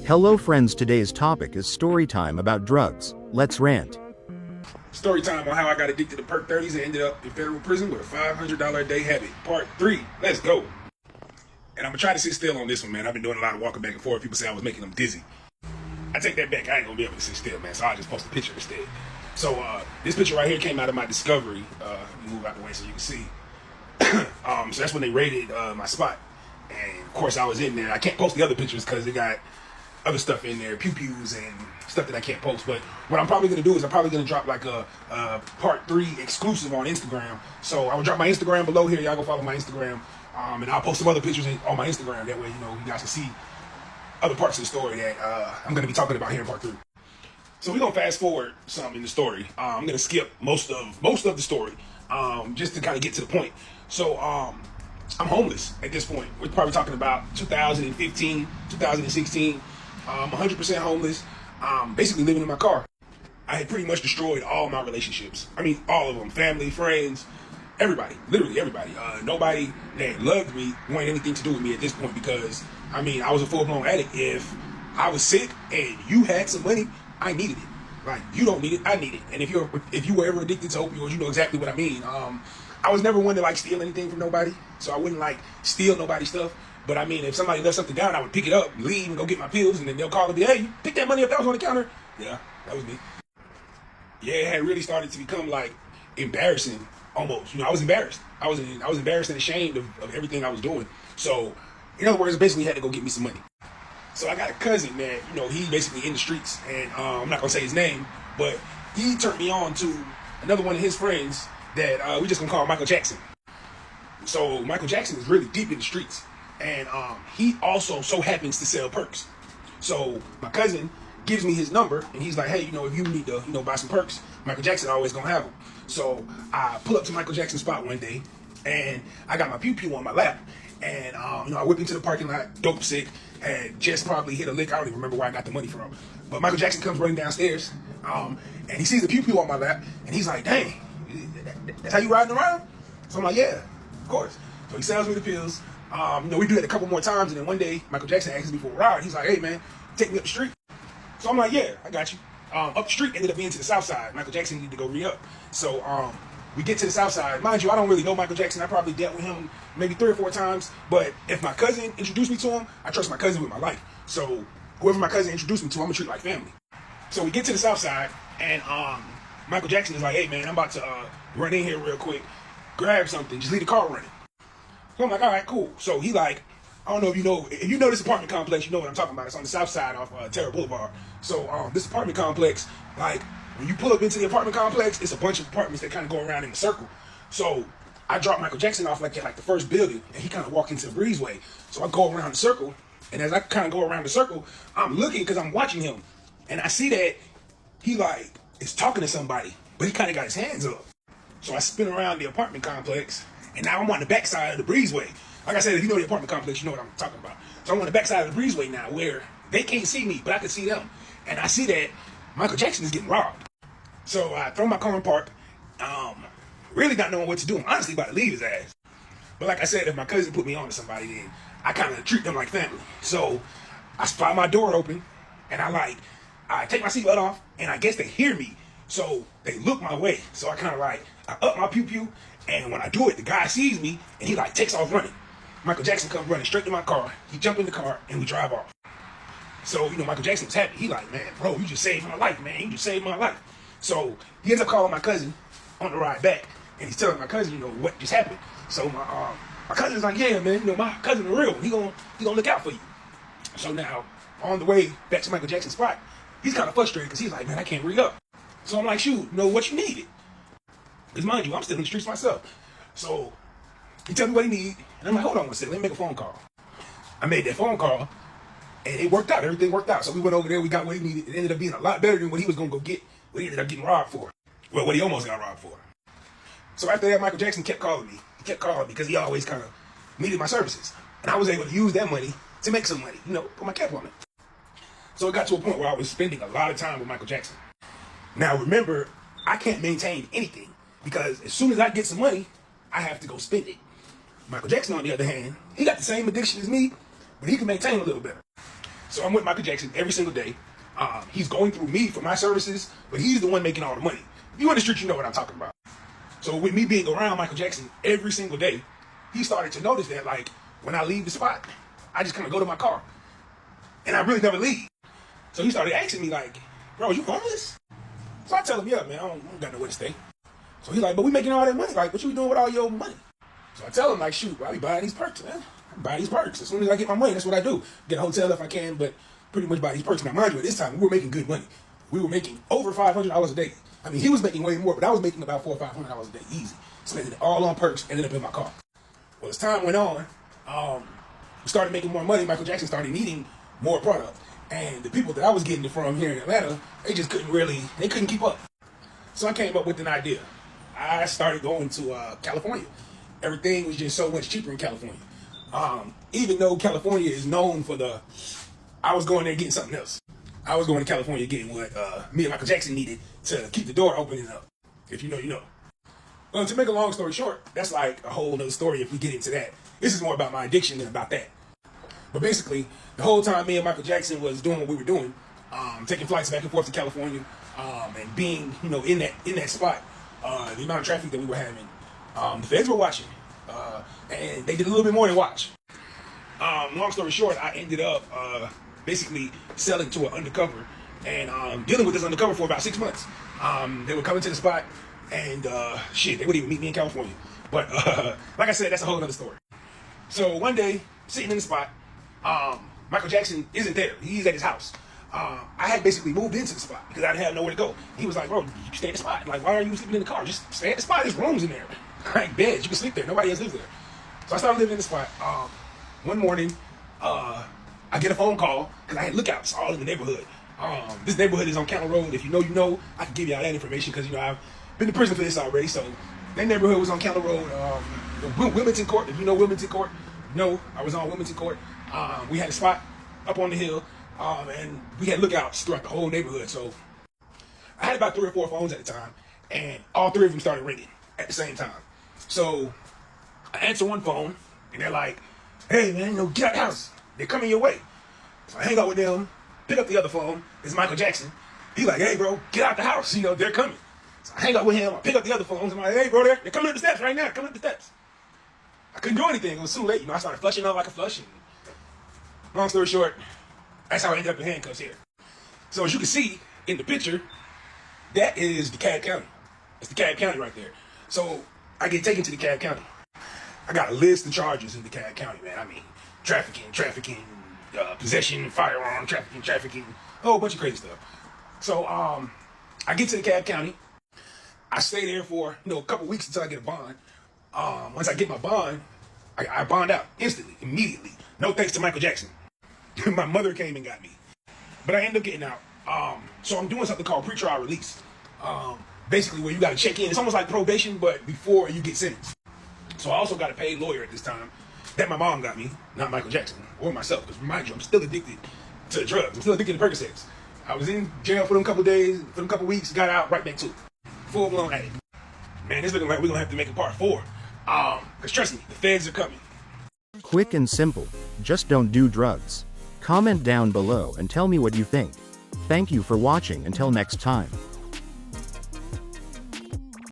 Hello friends, today's topic is story time about drugs. Let's rant. Story time on how I got addicted to perk 30s and ended up in federal prison with a $500 a day habit. Part 3. Let's go. And I'm going to try to sit still on this one, man. I've been doing a lot of walking back and forth. People say I was making them dizzy. I take that back. I ain't going to be able to sit still, man. So I'll just post a picture instead. So this picture right here came out of my discovery. Let me move out the way so you can see. So that's when they raided my spot. And of course I was in there. I can't post the other pictures because they got other stuff in there, pew-pews and stuff that I can't post. But what I'm probably going to do is I'm probably going to drop like a part 3 exclusive on Instagram. So I will drop my Instagram below here. Y'all go follow my Instagram. And I'll post some other pictures on my Instagram. That way, you guys can see other parts of the story that I'm going to be talking about here in part 3. So we're going to fast forward some in the story. I'm going to skip most of the story just to kind of get to the point. So I'm homeless at this point. We're probably talking about 2015, 2016. I'm 100% homeless. Basically living in my car. I had pretty much destroyed all my relationships. I mean, all of them. Family, friends, everybody. Literally everybody. Nobody that loved me wanted anything to do with me at this point because, I mean, I was a full-blown addict. If I was sick and you had some money, I needed it. Like, you don't need it, I need it. And if you were ever addicted to opioids, you know exactly what I mean. I was never one to, like, steal anything from nobody. So I wouldn't, like, steal nobody's stuff. But I mean, if somebody left something down, I would pick it up, leave, and go get my pills, and then they'll call and be, hey, you pick that money up that was on the counter. Yeah, that was me. Yeah, it had really started to become like embarrassing almost. I was embarrassed. I was embarrassed and ashamed of everything I was doing. So, in other words, basically had to go get me some money. So I got a cousin that, he basically in the streets, and I'm not gonna say his name, but he turned me on to another one of his friends that we just gonna call Michael Jackson. So Michael Jackson is really deep in the streets. And he also so happens to sell perks. So my cousin gives me his number, and he's like, hey, if you need to, buy some perks, Michael Jackson always gonna have them. So I pull up to Michael Jackson's spot one day, and I got my pew-pew on my lap, and I whip into the parking lot, dope sick, had just probably hit a lick. I don't even remember where I got the money from. But Michael Jackson comes running downstairs, and he sees the pew-pew on my lap, and he's like, dang, that's how you riding around? So I'm like, yeah, of course. So he sells me the pills. We do that a couple more times, and then one day, Michael Jackson asks me for a ride. He's like, hey, man, take me up the street. So I'm like, yeah, I got you. Up the street ended up being to the south side. Michael Jackson needed to go re-up. So we get to the south side. Mind you, I don't really know Michael Jackson. I probably dealt with him maybe 3 or 4 times. But if my cousin introduced me to him, I trust my cousin with my life. So whoever my cousin introduced me to, I'm going to treat like family. So we get to the south side, and Michael Jackson is like, hey, man, I'm about to run in here real quick, grab something, just leave the car running. So I'm like, all right, cool. So he like, I don't know if you know this apartment complex, you know what I'm talking about. It's on the south side off Terra Boulevard. So this apartment complex, like when you pull up into the apartment complex, it's a bunch of apartments that kind of go around in a circle. So I drop Michael Jackson off like at like the first building, and he kind of walked into the breezeway. So I go around the circle, and as I kind of go around the circle, I'm looking because I'm watching him, and I see that he like is talking to somebody, but he kind of got his hands up. So I spin around the apartment complex. And now I'm on the backside of the breezeway. Like I said, if you know the apartment complex, you know what I'm talking about. So I'm on the backside of the breezeway now where they can't see me, but I can see them. And I see that Michael Jackson is getting robbed. So I throw my car in park, really not knowing what to do. I'm honestly about to leave his ass. But like I said, if my cousin put me on to somebody, then I kind of treat them like family. So I spot my door open, and I take my seatbelt off, and I guess they hear me. So they look my way. So I kind of I up my pew-pew. And when I do it, the guy sees me, and he takes off running. Michael Jackson comes running straight to my car. He jumps in the car, and we drive off. So, Michael Jackson was happy. He like, man, bro, you just saved my life, man. You just saved my life. So he ends up calling my cousin on the ride back, and he's telling my cousin, what just happened. So my cousin's like, yeah, man, my cousin is real. He gonna look out for you. So now, on the way back to Michael Jackson's spot, he's kind of frustrated because he's like, man, I can't re-up. So I'm like, shoot, what you needed? Because mind you, I'm still in the streets myself. So he tells me what he needs, and I'm like, hold on 1 second, let me make a phone call. I made that phone call, and it worked out. Everything worked out. So we went over there, we got what he needed. It ended up being a lot better than what he was going to go get, what he ended up getting robbed for. Well, what he almost got robbed for. So after that, Michael Jackson kept calling me. He kept calling me because he always kind of needed my services. And I was able to use that money to make some money, put my cap on it. So it got to a point where I was spending a lot of time with Michael Jackson. Now remember, I can't maintain anything. Because as soon as I get some money, I have to go spend it. Michael Jackson, on the other hand, he got the same addiction as me, but he can maintain a little better. So I'm with Michael Jackson every single day. He's going through me for my services, but he's the one making all the money. If you on the street, you know what I'm talking about. So with me being around Michael Jackson every single day, he started to notice that, like, when I leave the spot, I just kind of go to my car. And I really never leave. So he started asking me, like, bro, you homeless? So I tell him, yeah, man, I don't got nowhere to stay. So he's like, but we making all that money. Like, what you doing with all your money? So I tell him, like, shoot, I be buying these perks, man. I buy these perks. As soon as I get my money, that's what I do. Get a hotel if I can, but pretty much buy these perks. Now, mind you, at this time, we were making good money. We were making over $500 a day. I mean, he was making way more, but I was making about $400 or $500 a day, easy. Spending it all on perks, ended up in my car. Well, as time went on, we started making more money. Michael Jackson started needing more product. And the people that I was getting it from here in Atlanta, they just couldn't keep up. So I came up with an idea. I started going to California. Everything was just so much cheaper in California. Even though California is known for I was going there getting something else. I was going to California getting what me and Michael Jackson needed to keep the door open and up. If you know, you know. Well, to make a long story short, that's like a whole other story if we get into that. This is more about my addiction than about that. But basically, the whole time me and Michael Jackson was doing what we were doing, taking flights back and forth to California, and being, in that spot, the amount of traffic that we were having, the feds were watching, and they did a little bit more than watch. Long story short, I ended up basically selling to an undercover and dealing with this undercover for about 6 months. They would come into the spot and they wouldn't even meet me in California. But like I said, that's a whole other story. So one day, sitting in the spot, Michael Jackson isn't there. He's at his house. I had basically moved into the spot because I didn't have nowhere to go. He was like, bro, you stay at the spot. Like, why are you sleeping in the car? Just stay at the spot. There's rooms in there. Like beds. You can sleep there. Nobody else lives there. So I started living in the spot. One morning, I get a phone call because I had lookouts all in the neighborhood. This neighborhood is on County Road. If you know, you know. I can give you all that information because, I've been to prison for this already. So that neighborhood was on County Road. Wilmington Court. If you know Wilmington Court, no, I was on Wilmington Court. We had a spot up on the hill, and we had lookouts throughout the whole neighborhood. So I had about 3 or 4 phones at the time, and all 3 of them started ringing at the same time. So I answer one phone, and they're like, hey, man, get out the house. They're coming your way. So I hang out with them, pick up the other phone. It's Michael Jackson. He's like, hey, bro, get out the house. They're coming. So I hang out with him. I pick up the other phones. I'm like, hey, bro, they're coming up the steps right now. Coming up the steps. I couldn't do anything. It was too late. I started flushing all I could flush. And long story short, that's how I ended up in handcuffs here. So as you can see in the picture, that is DeKalb County. It's DeKalb County right there. So I get taken to DeKalb County. I got a list of charges in DeKalb County, man. I mean, trafficking, possession, firearm, trafficking, a whole bunch of crazy stuff. So I get to DeKalb County. I stay there for a couple weeks until I get a bond. Once I get my bond, I bond out instantly, immediately. No thanks to Michael Jackson. My mother came and got me. But I ended up getting out. So I'm doing something called pretrial release. Basically where you got to check in. It's almost like probation, but before you get sentenced. So I also got a paid lawyer at this time that my mom got me, not Michael Jackson or myself. Because remind you, I'm still addicted to drugs. I'm still addicted to Percocets. I was in jail for them couple days, for them couple weeks, got out, right back to it. Full-blown addict. Man, it's looking like we're going to have to make a part 4. Because trust me, the feds are coming. Quick and simple. Just don't do drugs. Comment down below and tell me what you think. Thank you for watching. Until next time.